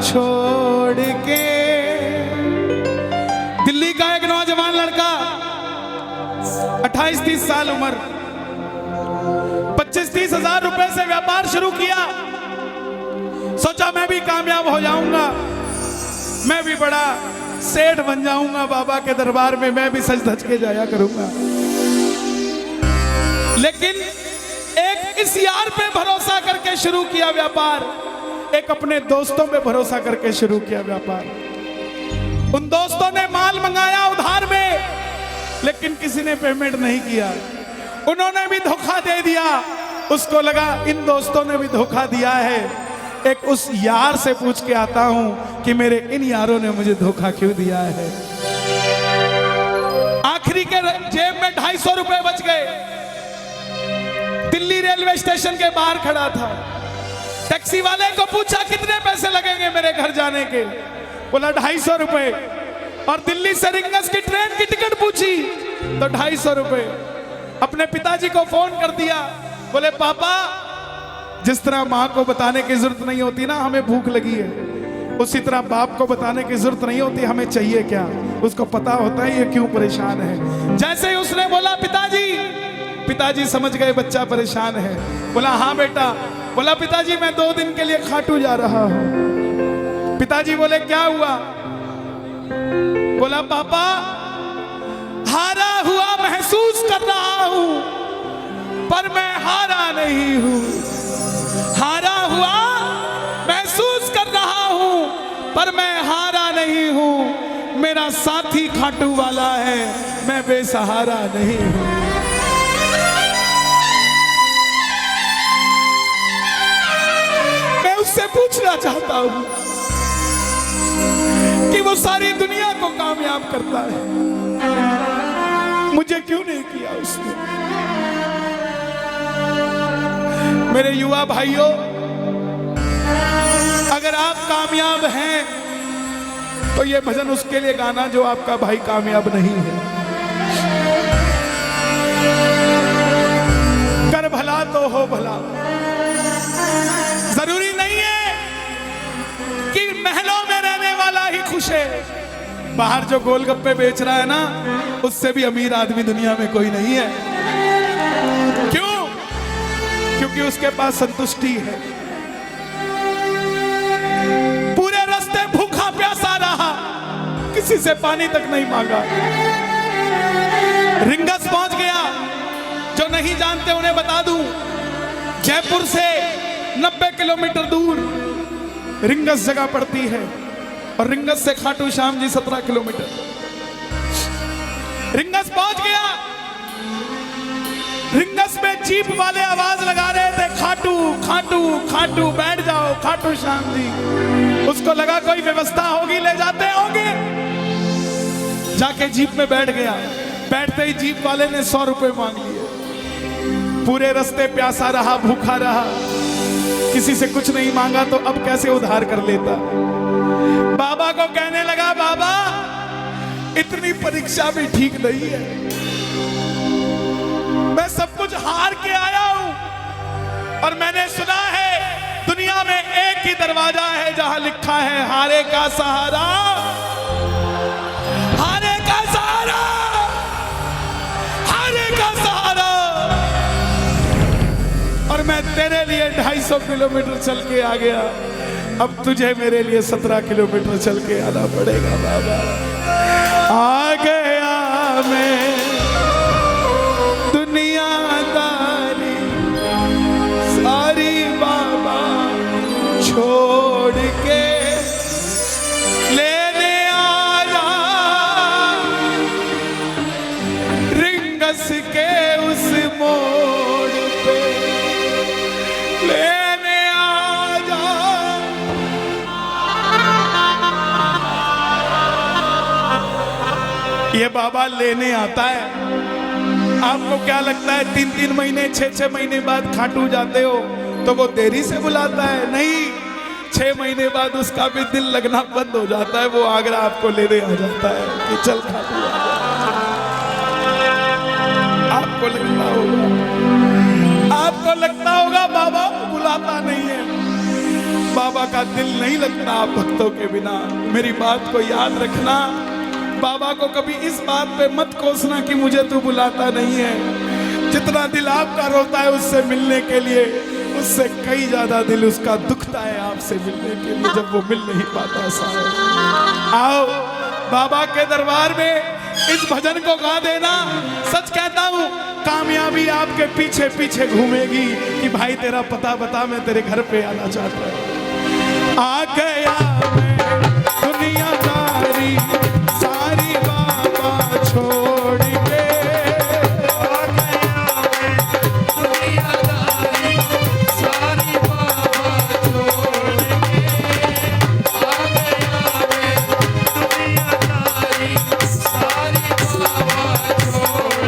छोड़ के। दिल्ली का एक नौजवान लड़का 28-30 साल उम्र, 25-30 हजार रुपए से व्यापार शुरू किया। सोचा मैं भी कामयाब हो जाऊंगा, मैं भी बड़ा सेठ बन जाऊंगा, बाबा के दरबार में मैं भी सज धज के जाया करूंगा। लेकिन एक इस यार पे भरोसा करके शुरू किया व्यापार, एक अपने दोस्तों पे भरोसा करके शुरू किया व्यापार। उन दोस्तों ने माल मंगाया उधार में, लेकिन किसी ने पेमेंट नहीं किया। उन्होंने भी धोखा दे दिया। उसको लगा इन दोस्तों ने भी धोखा दिया है, एक उस यार से पूछ के आता हूं कि मेरे इन यारों ने मुझे धोखा क्यों दिया है। आखिरी के जेब में 250 रुपए बच गए। दिल्ली रेलवे स्टेशन के बाहर खड़ा था। टैक्सी वाले को पूछा कितने पैसे लगेंगे मेरे घर जाने के, बोला 250 रुपए। और दिल्ली से रिंगस की ट्रेन की टिकट पूछी तो 250 रुपए। अपने पिताजी को फोन कर दिया, बोले पापा, जिस तरह माँ को बताने की जरूरत नहीं होती ना हमें भूख लगी है, उसी तरह बाप को बताने की जरूरत नहीं होती हमें चाहिए क्या, उसको पता होता है ये क्यों परेशान है। जैसे ही उसने बोला पिताजी, पिताजी समझ गए बच्चा परेशान है। बोला हाँ बेटा। बोला पिताजी मैं 2 दिन के लिए खाटू जा रहा हूं। पिताजी बोले क्या हुआ? बोला पापा, हारा हुआ महसूस कर रहा हूं, पर मैं हारा नहीं हूं। हारा हुआ महसूस कर रहा हूं, पर मैं हारा नहीं हूं। मेरा साथी खाटू वाला है, मैं बेसहारा नहीं हूं। मैं उससे पूछना चाहता हूं कि वो सारी दुनिया को कामयाब करता है, मुझे क्यों नहीं किया उसने? मेरे युवा भाइयों, अगर आप कामयाब हैं तो ये भजन उसके लिए गाना जो आपका भाई कामयाब नहीं है। कर भला तो हो भला। जरूरी नहीं है कि महलों में रहने वाला ही खुश है। बाहर जो गोलगप्पे बेच रहा है ना, उससे भी अमीर आदमी दुनिया में कोई नहीं है। क्यों? क्योंकि उसके पास संतुष्टि है। पूरे रास्ते भूखा प्यासा रहा, किसी से पानी तक नहीं मांगा। रिंगस पहुंच गया। जो नहीं जानते उन्हें बता दूं, जयपुर से 90 किलोमीटर दूर रिंगस जगह पड़ती है, और रिंगस से खाटू श्याम जी 17 किलोमीटर। रिंगस पहुंच गया। रिंगस में जीप वाले आवाज लगा रहे थे, खाटू खाटू खाटू, बैठ जाओ खाटू श्याम जी। उसको लगा कोई व्यवस्था होगी, ले जाते होंगे। जाके जीप में बैठ गया। बैठते ही जीप वाले ने 100 रुपए मांग लिए। पूरे रास्ते प्यासा रहा, भूखा रहा, किसी से कुछ नहीं मांगा तो अब कैसे उधार कर लेता। बाबा को कहने लगा, बाबा इतनी परीक्षा भी ठीक नहीं है, मैं सब कुछ हार के आया हूं, और मैंने सुना है दुनिया में एक ही दरवाजा है जहां लिखा है हारे का सहारा, हारे का सहारा, हारे का सहारा। और मैं तेरे लिए 250 किलोमीटर चल के आ गया, अब तुझे मेरे लिए 17 किलोमीटर चल के आना पड़ेगा। बाबा आ गया मैं दुनियादारी सारी बाबा छोड़ के, लेने आया रिंगस के उस मोड़ पे, लेने आया। ये बाबा लेने आता है। आपको क्या लगता है 3-3 महीने 6-6 महीने बाद खाटू जाते हो तो वो देरी से बुलाता है? नहीं, 6 महीने बाद उसका भी दिल लगना बंद हो जाता है। वो आगरा आपको लेने आ जाता है कि चल खाटू आ जा। आपको लगता होगा बाबा बुलाता नहीं है, बाबा का दिल नहीं लगता आप भक्तों के बिना। मेरी बात को याद रखना, बाबा को कभी इस बात पे मत कोसना कि मुझे तू बुलाता नहीं है। जितना दिल आपका रोता है उससे मिलने के लिए, उससे कई ज्यादा दिल उसका दुखता है आपसे मिलने के लिए, जब वो मिल नहीं पाता। साहब आओ बाबा के दरबार में इस भजन को गा देना। सच कहता हूँ कामयाबी आपके पीछे पीछे घूमेगी कि भाई तेरा पता बता, मैं तेरे घर पे आना चाहता हूँ। आ गया मैं दुनियादारी सारी बाबा छोड़ के, आ गया मैं दुनियादारी सारी बाबा छोड़ के, आ गया मैं दुनियादारी सारी बाबा छोड़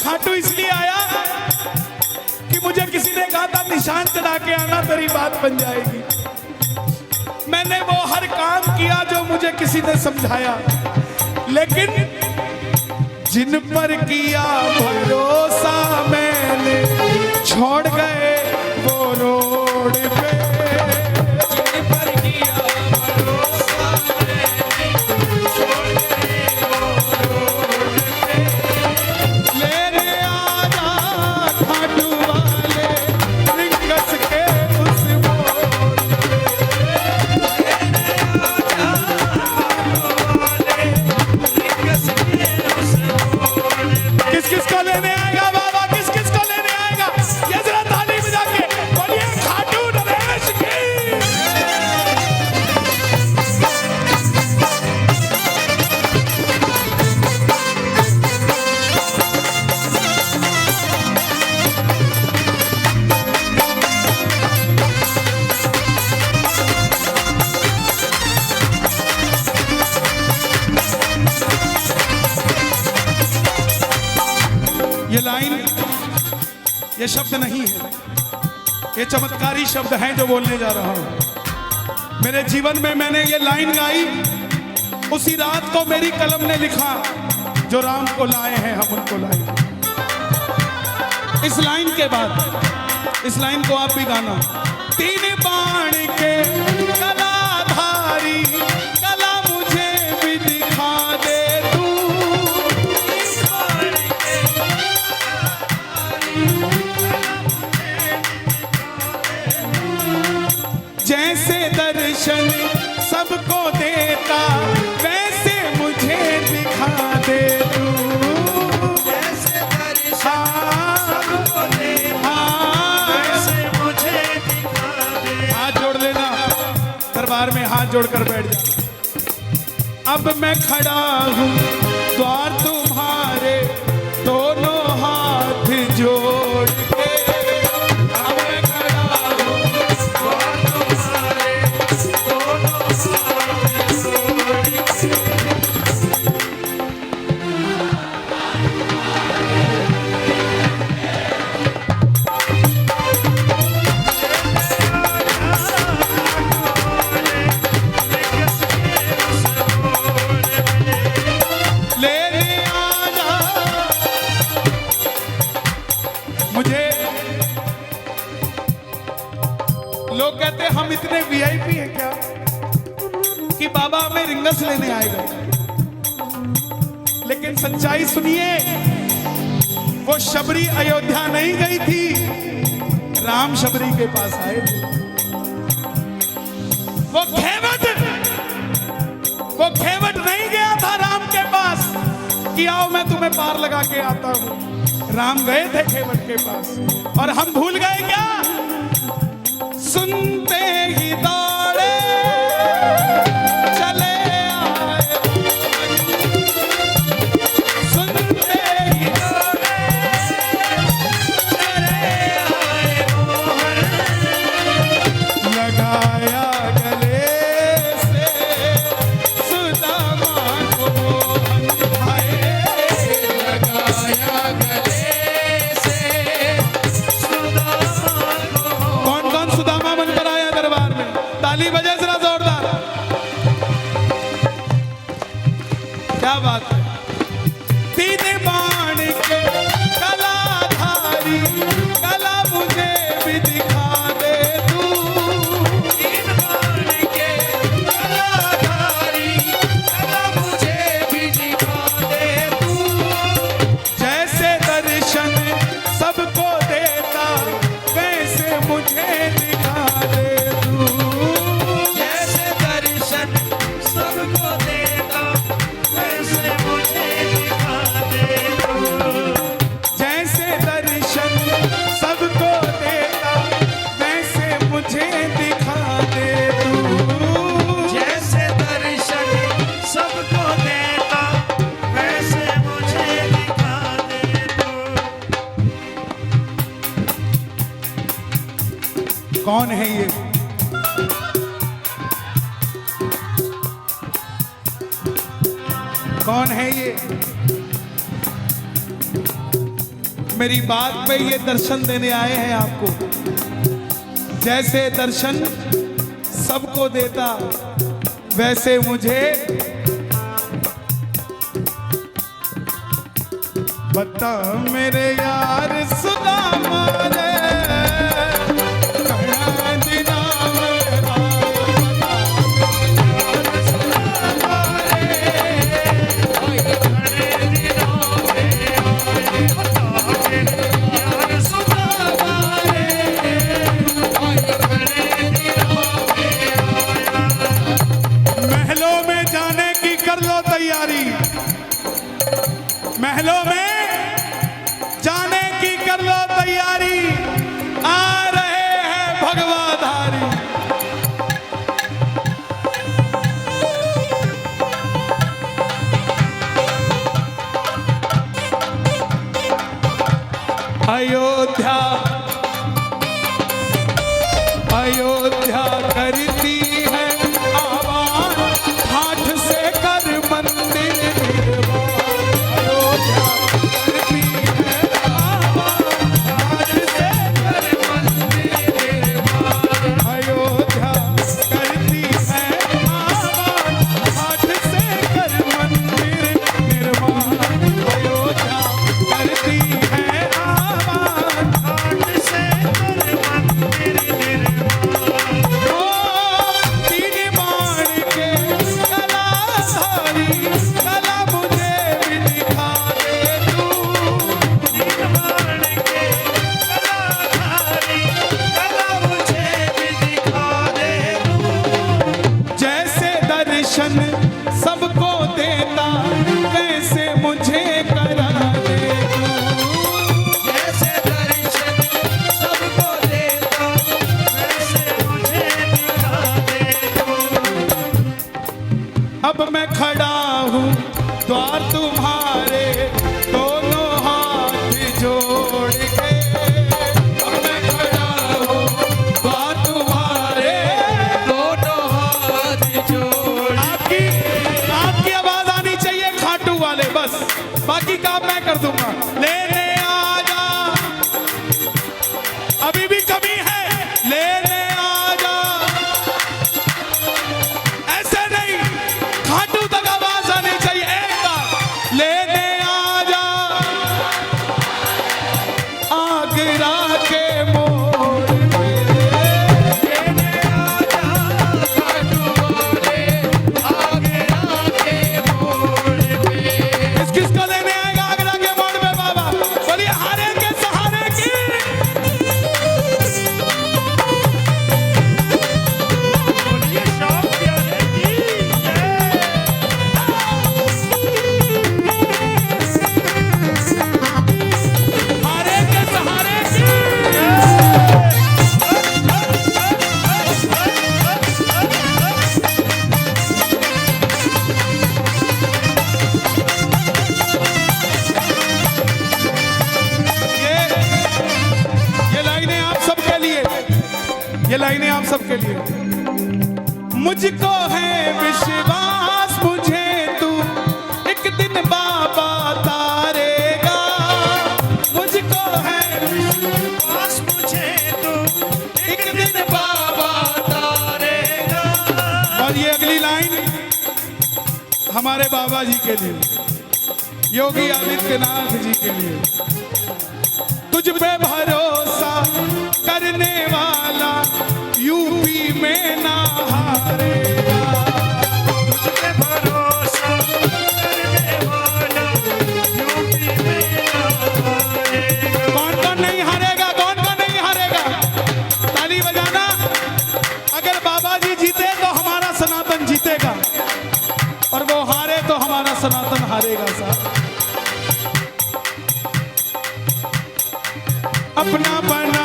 खाटू इसलिए आया कि मुझे किसी ने कहा था निशान चढ़ा के आना, तेरी बात बन जाएगी। मैंने वो हर काम किया जो मुझे किसी ने समझाया, लेकिन जिन पर किया भरोसा मैंने छोड़ गए वो रोड पे। जिन पर किया भरोसा मैंने छोड़ गए वो रोड पे। लेने आजा खाटू वाले रिंगस के उस मोड़ पे। लेने आजा खाटू वाले रिंगस के उस मोड़ पे। किस किस को लेने आएगा बाबा, किस किस को लेने आएगा? ये जरा ताली बजा के बोलिए खाटू नरेश की। ये लाइन, ये शब्द नहीं है, ये चमत्कारी शब्द हैं जो बोलने जा रहा हूं। मेरे जीवन में मैंने ये लाइन गाई उसी रात को मेरी कलम ने लिखा, जो राम को लाए हैं हम उनको लाए। इस लाइन के बाद इस लाइन को आप भी गाना। तीन बाण के कलाधारी कला मुझे भी दिखा दे तू। जैसे दर्शन सबको देता वैसे मुझे दिखा दे तू। जैसे दर्शन सबको देता वैसे मुझे दिखा दे। हाथ जोड़ लेना, दरबार में हाथ जोड़कर बैठ जा। अब मैं खड़ा हूँ द्वार तुम्हारे दोनों हाथ जोड़ के। अब मैं खड़ा हूँ द्वार तुम्हारे दोनों हाथ जोड़ के। लेने आजा। मुझे लोग कहते हम इतने वीआईपी हैं क्या कि बाबा हमें रिंगस लेने आएगा, लेकिन सच्चाई सुनिए, वो शबरी अयोध्या नहीं गई थी, राम शबरी के पास आए थे। वो खेवट नहीं गया था राम के पास कि आओ मैं तुम्हें पार लगा के आता हूं। राम गए थे खेवट के पास, और हम भूल गए क्या? सुनते ही दौड़े चले आए, सुनते ही दौड़े चले आए, लगाया गले से सुदामा को मोहन भाई, लगाया गले से सुदामा को। कौन कौन सुदामा बनकर आया दरबार में? ताली बजे जरा जोरदार। क्या बात है? तीन बाण के कलाधारी, कला मुझे भी दिखा दे तू। तीन बाण के कलाधारी, कला मुझे भी दिखा दे तू। जैसे दर्शन सबको देता, वैसे मुझे दिखा दे तू। जैसे दर्शन सबको देता, वैसे मुझे दिखा दे तू। जैसे दर्शन सबको देता, वैसे मुझे दिखा दे तू। जैसे दर्शन सबको देता, वैसे मुझे दिखा दे तू। कौन है ये? कौन है ये? मेरी बात पे ये दर्शन देने आए हैं आपको। जैसे दर्शन सबको देता, वैसे मुझे बता मेरे यार सुदामा रे, कहाँ दिना मेरा यार सुदामा रे, महलों में जाने की कर लो तैयारी, महलों में जाने की कर लो तैयारी, आ रहे हैं भगवाधारी। अयोध्या अयोध्या करती है आवाज, हाथ से कर मंदिर निर्माण। अयोध्या करती है आवाज, हाथ से कर मंदिर निर्माण। अयोध्या करती है आवाज, हाथ से कर मंदिर निर्माण। अयोध्या करती है आवाज, हाथ से कर मंदिर निर्माण। ये लाइनें आप सबके लिए। मुझको है विश्वास मुझे तू एक दिन बाबा तारेगा, मुझको है विश्वास मुझे तो एक दिन बाबा तारेगा। और ये अगली लाइन हमारे बाबा जी के लिए, योगी आदित्यनाथ जी के लिए। तुझ पे भरोसा करने वाला यूपी में ना हारेगा, तुझ पे भरोसा करने वाला यूपी में ना हारेगा। कौन कौन नहीं हारेगा, कौन कौन नहीं हारेगा, ताली बजाना। अगर बाबा जी जीते तो हमारा सनातन जीतेगा, और वो हारे तो हमारा सनातन हारेगा साहब। अपना बना